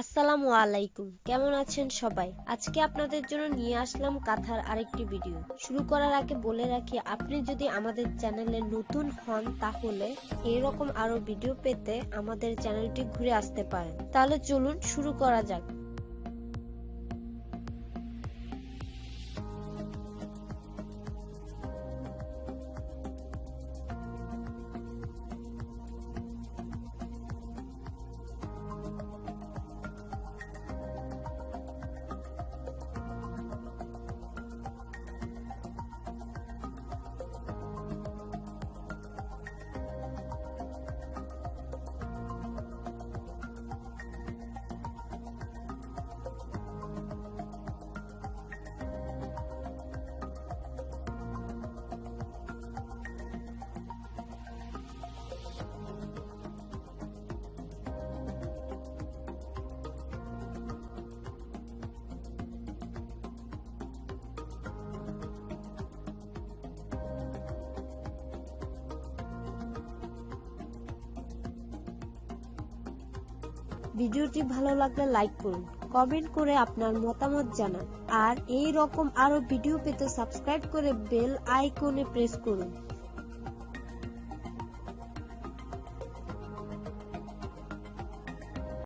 আসসালামু আলাইকুম, কেমন আছেন সবাই? আজকে আপনাদের জন্য নিয়ে আসলাম কাথার আরেকটি ভিডিও। শুরু করার আগে বলে রাখি, আপনি যদি আমাদের চ্যানেলে নতুন হন তাহলে এরকম আরো ভিডিও পেতে আমাদের চ্যানেলটি ঘুরে আসতে পারেন। তাহলে চলুন শুরু করা যাক। ভিডিওটি ভালো লাগলে লাইক করুন, কমেন্ট করে আপনার মতামত জানান, আর এই রকম আরো ভিডিও পেতে সাবস্ক্রাইব করে বেল আইকনে প্রেস করুন।